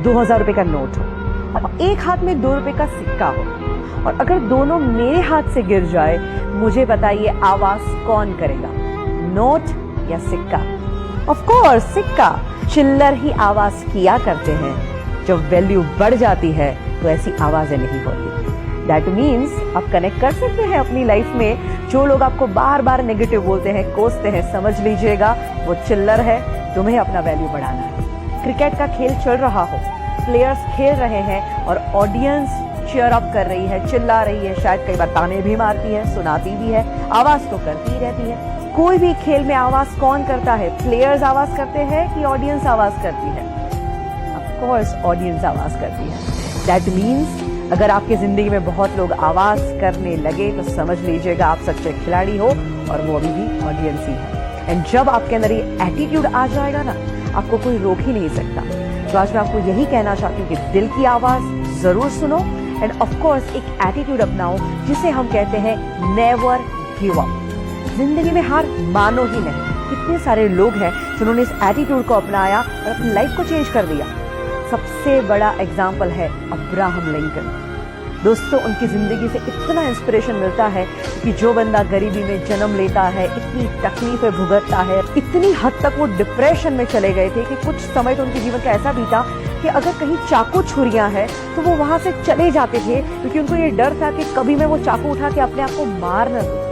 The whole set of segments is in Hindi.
₹2000 का नोट हो और एक हाथ में ₹2 का सिक्का हो, और अगर दोनों मेरे हाथ से गिर जाए, मुझे बताइए आवाज कौन करेगा, नोट या सिक्का? ऑफ कोर्स सिक्का। चिल्लर ही आवाज किया करते हैं। जब वैल्यू बढ़ जाती है तो ऐसी आवाजें नहीं होती। दैट मीन्स आप कनेक्ट कर सकते हैं अपनी लाइफ में। जो लोग आपको बार बार नेगेटिव बोलते हैं, कोसते हैं, समझ लीजिएगा वो चिल्लर है। तुम्हें अपना वैल्यू बढ़ाना है। क्रिकेट का खेल चल रहा हो, प्लेयर्स खेल रहे हैं और ऑडियंस चीयर अप कर रही है, चिल्ला रही है, शायद कई बार ताने भी मारती है, सुनाती भी है, आवाज तो करती ही रहती है। कोई भी खेल में आवाज कौन करता है? प्लेयर्स आवाज करते हैं कि ऑडियंस आवाज करती है? ऑफ कोर्स ऑडियंस आवाज करती है। दैट मीन्स अगर आपकी जिंदगी में बहुत लोग आवाज करने लगे तो समझ लीजिएगा आप सच्चे खिलाड़ी हो, और वो अभी भी ऑडियंस ही है। एंड जब आपके अंदर ये एटीट्यूड आ जाएगा ना, आपको कोई रोक ही नहीं सकता। तो आज मैं आपको यही कहना चाहती हूँ कि दिल की आवाज जरूर सुनो, एंड ऑफ कोर्स एक एटीट्यूड अपनाओ जिसे हम कहते हैं नेवर गिव अप। जिंदगी में हार मानो ही नहीं। कितने सारे लोग हैं जिन्होंने इस एटीट्यूड को अपनाया और अपनी लाइफ को चेंज कर दिया। सबसे बड़ा एग्जाम्पल है अब्राहम लिंकन। दोस्तों, उनकी जिंदगी से इतना इंस्पिरेशन मिलता है कि जो बंदा गरीबी में जन्म लेता है, इतनी तकलीफें भुगतता है, इतनी हद तक वो डिप्रेशन में चले गए थे कि कुछ समय तो उनके जीवन का ऐसा बीता कि अगर कहीं चाकू छुरियां हैं तो वो वहां से चले जाते थे, क्योंकि उनको ये डर था कि कभी मैं वो चाकू उठा के अपने आप को मार न दूं।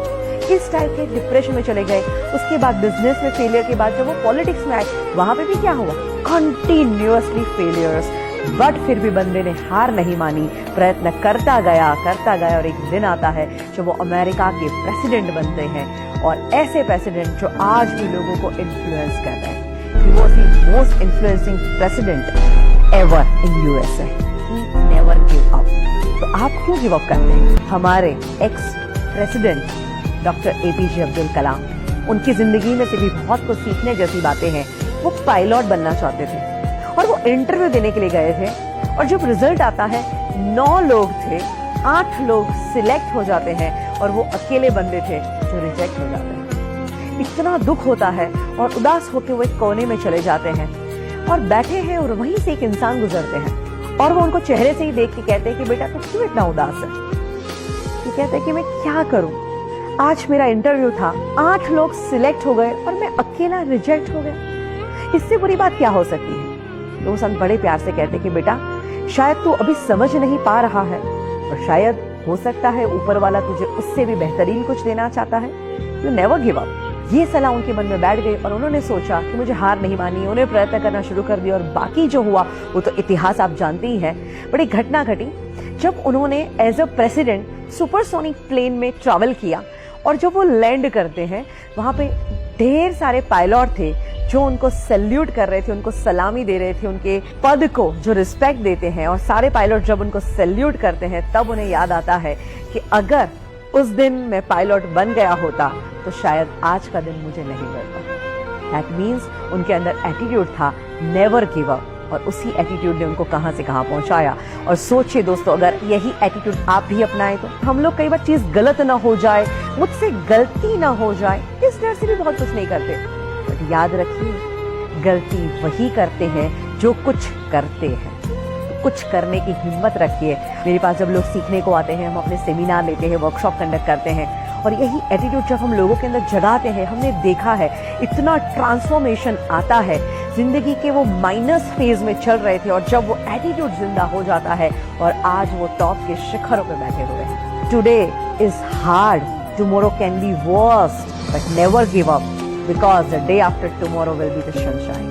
इस टाइप के डिप्रेशन में चले गए। उसके बाद बिजनेस में फेलियर के बाद जब वो पॉलिटिक्स में आए, वहां पे भी क्या हुआ? Continuously failures. बट फिर भी बंदे ने हार नहीं मानी, प्रयत्न करता गया और एक दिन आता है जब वो अमेरिका के प्रेसिडेंट बनते हैं, और ऐसे प्रेसिडेंट जो आज भी लोगों को इन्फ्लुएंस कर रहे हैं। He was the most influencing president ever in USA. He never give up. तो आप क्यों गिव अप करते हैं? हमारे ex president doctor APJ Abdul Kalam, उनकी जिंदगी में से भी बहुत कुछ सीखने जैसी बातें हैं। वो पायलट बनना चाहते थे और वो इंटरव्यू देने के लिए गए थे, और जब रिजल्ट आता है 9 लोग थे, 8 लोग सिलेक्ट हो जाते हैं और वो अकेले बंदे थे जो रिजेक्ट हो जाते हैं। इतना दुख होता है और उदास होकर वो एक कोने में चले जाते हैं और बैठे हैं, और वहीं से एक इंसान गुजरते हैं और वो उनको चेहरे से ही देख के कहते हैं कि बेटा तू क्यों इतना उदास है? वो कहते हैं कि मैं क्या करूं, आज मेरा इंटरव्यू था, 8 लोग सिलेक्ट हो गए और मैं अकेला रिजेक्ट हो गया। इससे बुरी बात क्या हो सकती है? तो संत बड़े प्यार से कहते कि बेटा शायद तू अभी समझ नहीं पा रहा है, और शायद हो सकता है ऊपर वाला तुझे उससे भी बेहतरीन कुछ देना चाहता है। You never give up. ये सलाह उनके मन में बैठ गई और उन्होंने सोचा कि मुझे हार नहीं मानी। उन्हें प्रयत्न करना शुरू कर दिया, और बाकी जो हुआ वो तो इतिहास आप जानते ही हैं। बड़ी घटना घटी जब उन्होंने as a president supersonic plane में ट्रैवल किया, और जब वो लैंड करते हैं वहां पे ढेर सारे पायलट थे जो उनको सैल्यूट कर रहे थे, उनको सलामी दे रहे थे, उनके पद को जो रिस्पेक्ट देते हैं। और सारे पायलट जब उनको सैल्यूट करते हैं तब उन्हें याद आता है कि अगर उस दिन मैं पायलट बन गया होता तो शायद आज का दिन मुझे नहीं मिलता। दैट मीन्स उनके अंदर एटीट्यूड था नेवर गिव अप, और उसी एटीट्यूड ने उनको कहां से कहां पहुंचाया। और सोचिए दोस्तों, अगर यही एटीट्यूड आप भी अपनाएं तो हम लोग कई बार चीज गलत ना हो जाए, मुझसे गलती ना हो जाए, इस डर से भी बहुत कुछ नहीं करते। बट याद रखिए, गलती वही करते हैं जो कुछ करते हैं। तो कुछ करने की हिम्मत रखिए। मेरे पास जब लोग सीखने को आते हैं, हम अपने सेमिनार लेते हैं, वर्कशॉप कंडक्ट करते हैं, और यही एटीट्यूड जब हम लोगों के अंदर जगाते हैं, हमने देखा है इतना ट्रांसफॉर्मेशन आता है। जिंदगी के वो माइनस फेज में चल रहे थे, और जब वो एटीट्यूड जिंदा हो जाता है और आज वो टॉप के शिखरों पे बैठे हुए हैं। Today is hard, tomorrow can be worst, but never give up, because the day after tomorrow will be the sunshine.